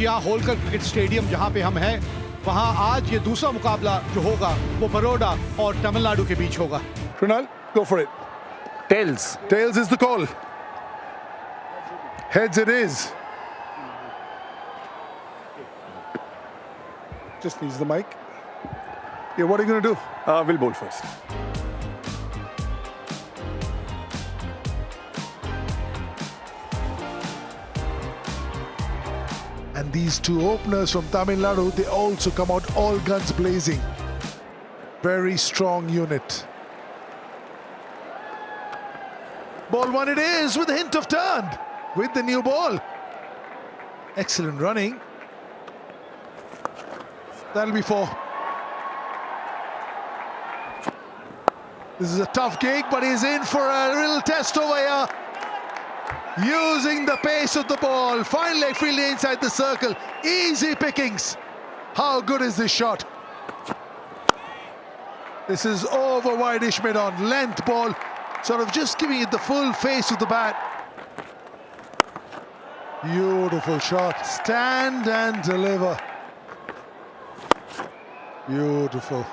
किया Holkar cricket stadium जहां पे हम हैं, वहां आज ये दूसरा मुकाबला जो होगा वो बड़ौदा और तमिलनाडु के बीच होगा। Krunal, go for it. Tails. Tails is the call. Heads it is. Just needs the mic. Yeah, what are you going to do? We'll bowl first. And these two openers from Tamil Nadu, they also come out all guns blazing. Very strong unit. Ball one it is with a hint of turn with the new ball. Excellent running. That'll be four. This is a tough gig, but he's in for a little test over here. Using the pace of the ball, fine leg fielding inside the circle, easy pickings. How good is this shot? This is over wide-ish mid-on, length ball, sort of just giving it the full face of the bat. Beautiful shot, stand and deliver. Beautiful.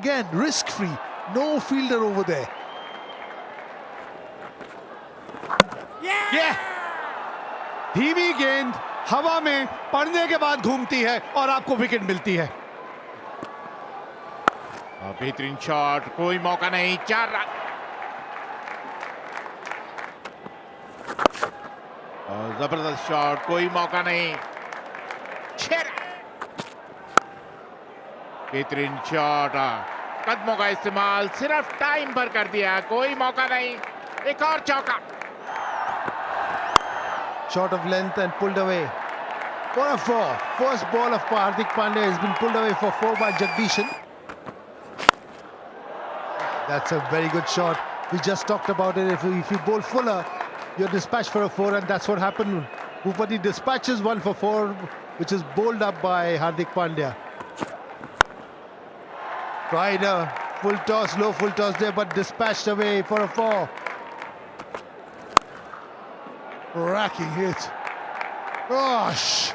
Again, risk-free. No fielder over there. Yeah! धीमी गेंद हवा में पड़ने के बाद घूमती है और आपको विकेट मिलती है। बेहतरीन शॉट, कोई मौका नहीं, 4 रन। जबरदस्त शॉट, कोई मौका नहीं, 6 रन। बेहतरीन शॉट, कदमों का इस्तेमाल सिर्फ टाइम पर कर दिया, कोई मौका नहीं, एक और चौका। Shot of length and pulled away. For a 4. First ball of Hardik Pandya has been pulled away for 4 by Jagdishan. That's a very good shot. We just talked about it. If you bowl fuller, you're dispatched for a 4, and that's what happened. Bhupati dispatches one for 4, which is bowled up by Hardik Pandya. Tried a full toss, low full toss there, but dispatched away for a 4. Racking hit. Gosh!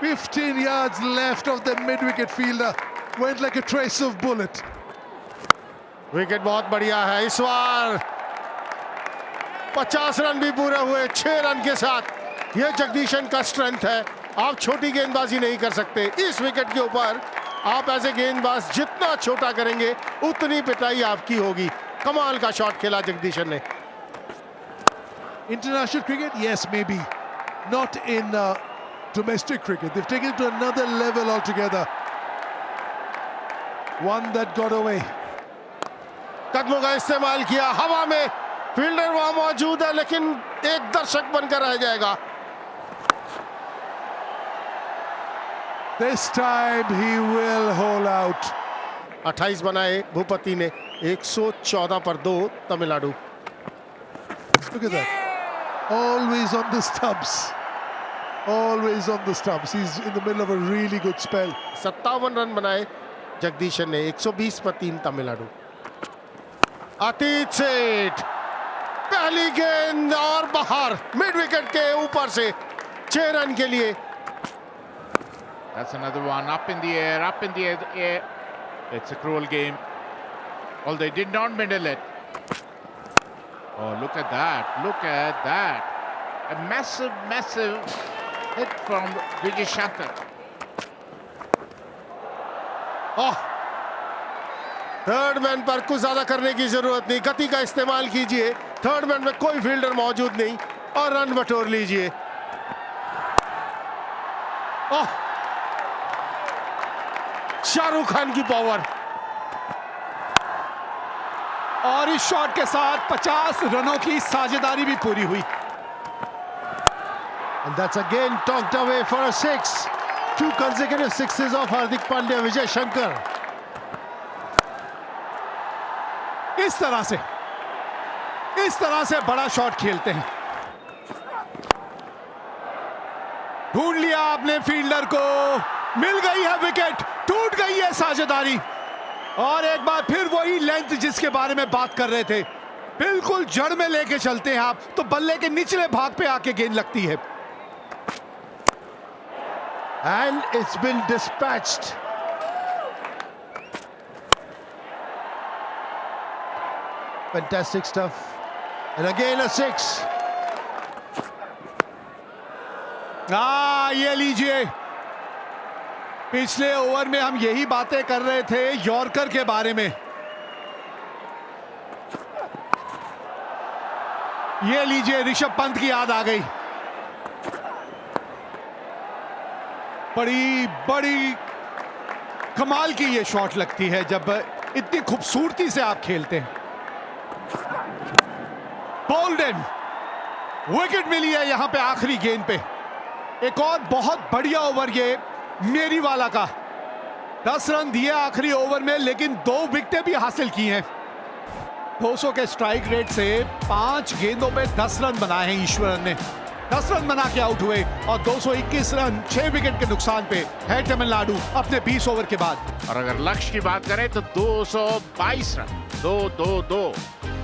15 yards left of the mid-wicket fielder. Went like a trace of bullet. Wicket बहुत बढ़िया है इस बार। 50 run भी पूरे हुए 6 run के साथ। यह जगदीशन का स्ट्रेंथ है। आप छोटी गेंदबाजी नहीं कर सकते। इस विकेट के ऊपर आप ऐसे गेंदबाज जितना छोटा करेंगे उतनी पिटाई आपकी होगी। कमाल का शॉट खेला जगदीशन ने। International cricket, yes, maybe. Not in domestic cricket. They've taken it to another level altogether. One that got away. कदमों का इस्तेमाल किया, हवा में फील्डर वहां मौजूद है लेकिन एक दर्शक बनकर रह जाएगा। This time he will haul out. 28 बनाए भूपति ने, 114 पर 2 Tamil Nadu. Look at that. Always on the stumps. Always on the stumps. He's in the middle of a really good spell. 57 run बनाए जगदीशन ने, 120 पर 3 तमिलनाडु। अतीत सेठ पहली गेंद और बाहर, मिड विकेट के ऊपर से 6 रन के लिए। That's another one, up in the air, up in the air. It's a cruel game. Although they did not middle it. Oh, look at that, look at that. A massive, massive hit from Vijay Shankar. Oh, third man पर कुछ ज्यादा करने की जरूरत नहीं, गति का इस्तेमाल कीजिए। थर्ड मैन में कोई फील्डर मौजूद नहीं और रन बटोर लीजिए। ओह, शाहरुख खान की पावर। और इस शॉट के साथ 50 रनों की साझेदारी भी पूरी हुई। And that's again talked away for a 6. 2 consecutive sixes of Hardik Pandya, Vijay Shankar. इस तरह से बड़ा शॉट खेलते हैं। ढूंढ लिया आपने फील्डर को, मिल गई है विकेट, टूट गई है साझेदारी और एक बार फिर वही लेंथ जिसके बारे में बात कर रहे थे, बिल्कुल जड़ में लेके चलते हैं आप तो बल्ले के निचले भाग पे आके गेंद लगती है। And it's been dispatched. Fantastic stuff. And again a 6. ये लीजिए, पिछले ओवर में हम यही बातें कर रहे थे यॉर्कर के बारे में। ये लीजिए, ऋषभ पंत की याद आ गई। बड़ी बड़ी कमाल की ये शॉट लगती है जब इतनी खूबसूरती से आप खेलते हैं। बोल्डन, विकेट मिली है यहां पे आखिरी गेंद पे। एक और बहुत बढ़िया ओवर ये मेरी वाला का। 10 रन दिए आखिरी ओवर में, लेकिन 2 विकेटें भी हासिल की हैं। 200 के स्ट्राइक रेट से 5 गेंदों पे 10 रन बनाए हैं ईश्वरन ने। 10 रन बना के आउट हुए और 221 रन 6 विकेट के नुकसान पे है तमिलनाडु अपने 20 ओवर के बाद। और अगर लक्ष्य की बात करें तो 222 रन 2-2-2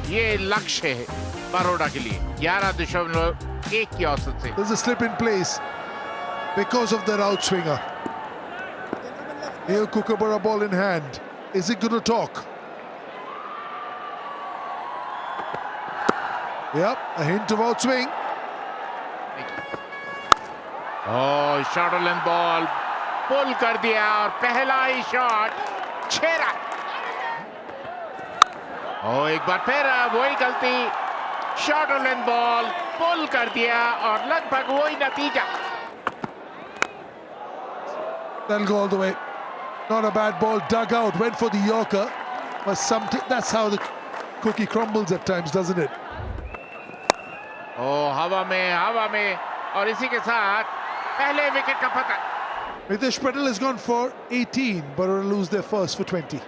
ये लक्ष्य है बड़ौदा के लिए 11.1 की औसत से। There's a slip in place because of their outswinger. Here Kookaburra ball in hand. Is it going to talk? Yep, a hint of outswing. Short length ball pull कर दिया और पहला ही शॉट 6 रन। एक बार फिर वही गलती, शॉर्ट लेंथ बॉल पुल कर दिया और लगभग वही नतीजा। That'll go all the way. Not a bad ball, dug out, went for the Yorker. But that's how the cookie crumbles at times, doesn't it? हवा में और इसी के साथ पहले विकेट का पतन। Mitesh Patel has gone for 18, but will lose their first for 20.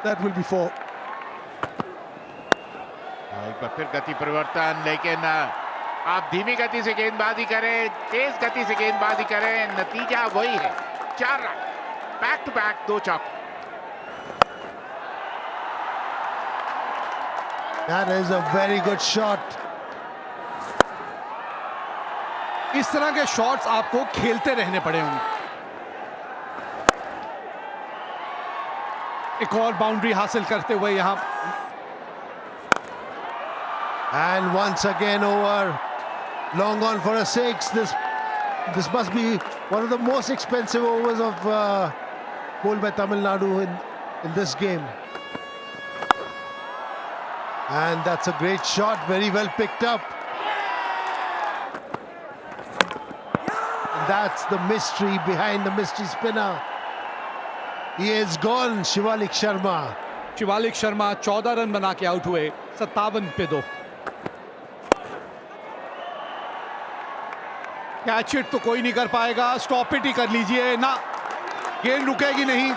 That will be 4. एक बार फिर गति परिवर्तन, लेकिन आप धीमी गति से गेंदबाजी करें, तेज गति से गेंदबाजी करें, नतीजा वही है 4 रन। बैक टू बैक 2 चौके। That is a very good shot. इस तरह के शॉट्स आपको खेलते रहने पड़े होंगे। एक और बाउंड्री हासिल करते हुए यहां। And once again over. Long on for a 6. This must be one of the most expensive overs of bowled by Tamil Nadu in this game. And that's a great shot, very well picked up. And that's the mystery behind the mystery spinner. He is gone, Shivalik Sharma. Shivalik Sharma 14 run बना के out हुए 57 पे 2। Catch it तो कोई नहीं कर पाएगा, stop it ही कर लीजिए ना, गेंद रुकेगी नहीं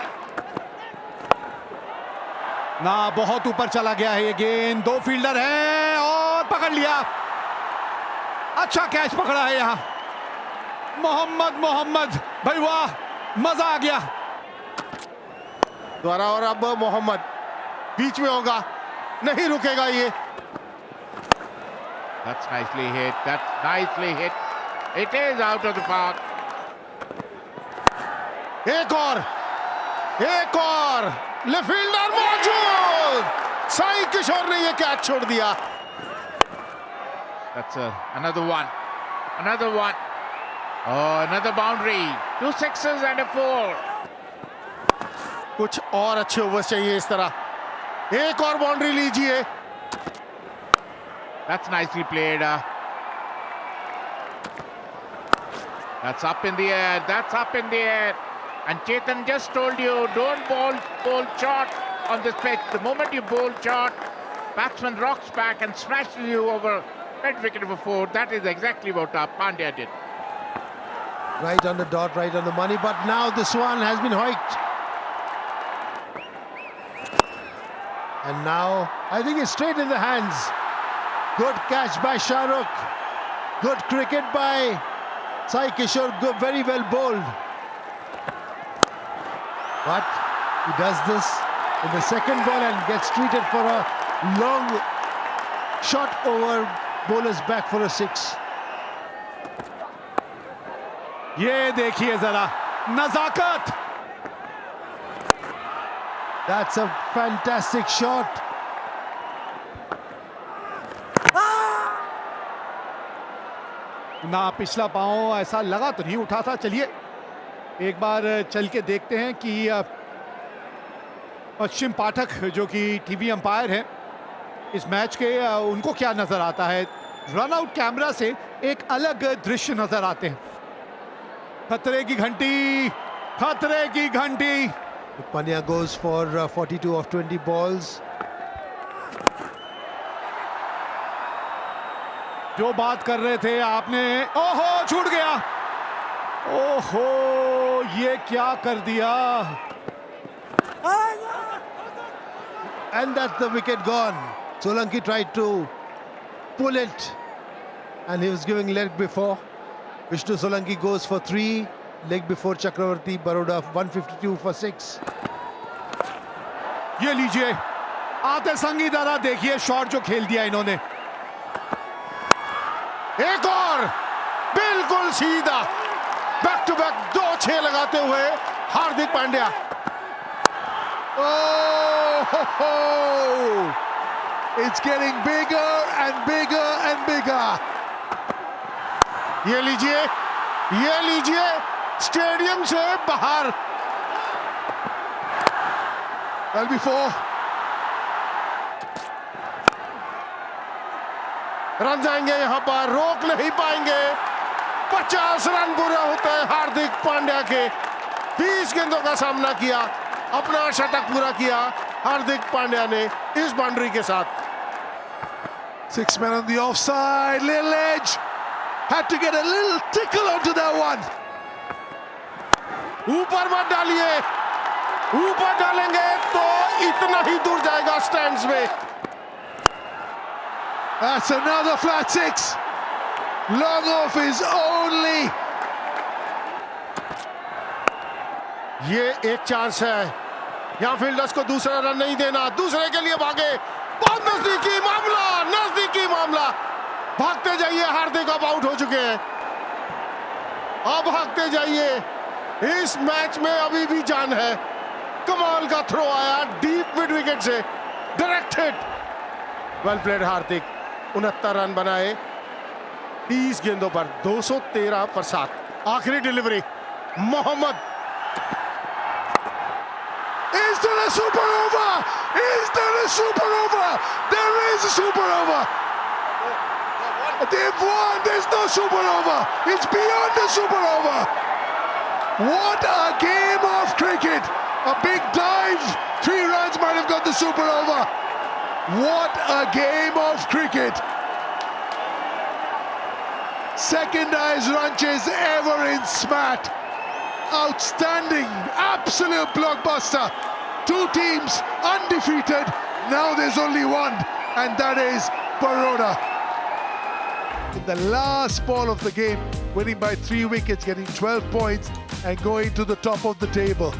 ना। बहुत ऊपर चला गया है ये गेंद, 2 फील्डर हैं और पकड़ लिया। अच्छा कैच पकड़ा है यहां मोहम्मद भाई, वाह मजा आ गया। द्वारा और अब मोहम्मद बीच में होगा, नहीं रुकेगा ये। That's nicely hit. That's nicely hit. It is out of the park. एक और लेफ्ट फील्डर मौजूद, साई किशोर ने ये कैच छोड़ दिया। That's another one. Oh, another boundary. 2 sixes and a 4. कुछ और अच्छे ओवर्स चाहिए इस तरह। एक और बाउंड्री लीजिए। That's nicely played. That's up in the air. And Chetan just told you, don't bowl short on this pitch. The moment you bowl short, batsman rocks back and smashes you over mid-wicket for 4. That is exactly what Pandya did. Right on the dot, right on the money. But now this one has been hoiked. And now I think it's straight in the hands. Good catch by Shah Rukh. Good cricket by Sai Kishore. Good, very well bowled. But he does this in the second ball and gets treated for a long shot over bowler's back for a 6. ये देखिए जरा नजाकत. That's a fantastic shot. ना पिछला पांव ऐसा लगा तो नहीं उठा था. चलिए एक बार चल के देखते हैं कि पश्चिम पाठक जो कि टीवी अंपायर हैं इस मैच के, उनको क्या नजर आता है. रन आउट कैमरा से एक अलग दृश्य नजर आते हैं. खतरे की घंटी, खतरे की घंटी. Pandya goes for 42 of 20 balls. जो बात कर रहे थे आपने, ओहो छूट गया. ओहो ये क्या कर दिया. And that's the wicket gone. Solanki tried to pull it and he was giving leg before. Vishnu Solanki goes for 3, leg before Chakravarti Baroda 152 for 6. ये लीजिए आते संगी दारा, देखिए शॉट जो खेल दिया इन्होंने. एक और बिल्कुल सीधा बैक टू बैक 2 6 लगाते हुए Hardik Pandya. Oh, ho, ho. It's getting bigger and bigger and bigger. ये लीजिए स्टेडियम से बाहर. Well before. रन जाएंगे यहां पर, रोक नहीं पाएंगे. 50 रन पूरे होते हैं हार्दिक पांड्या के. 20 गेंदों का सामना किया, अपना शतक पूरा किया हार्दिक पांड्या ने इस बाउंड्री के साथ. 6 men on the offside, little edge. Had to get a little tickle onto that one. ऊपर मत डालिए, ऊपर डालेंगे तो इतना ही दूर जाएगा स्टैंड्स में. That's another flat 6. Long off is only. ये एक चांस है, यहां फील्डर्स को दूसरा रन नहीं देना. दूसरे के लिए भागे, बहुत नजदीकी मामला. भागते जाइए, हार्दिक अब आउट हो चुके हैं. अब भागते जाइए, इस मैच में अभी भी जान है. कमाल का थ्रो आया डीप मिड विकेट से, direct hit. Well played Hardik. 69 run बनाए 30 गेंदों पर, 213 पर 7. आखिरी delivery Mohammed. Is there a super over? Is there a super over? There is a super over. They've won. There's no super over. It's beyond the super over. What a game of cricket. A big dive. 3 runs might have got the super over. What a game of cricket. Second highest run chase ever in SMAT. Outstanding, absolute blockbuster. 2 teams undefeated. Now there's only one, and that is Baroda. In the last ball of the game, winning by 3 wickets, getting 12 points and going to the top of the table.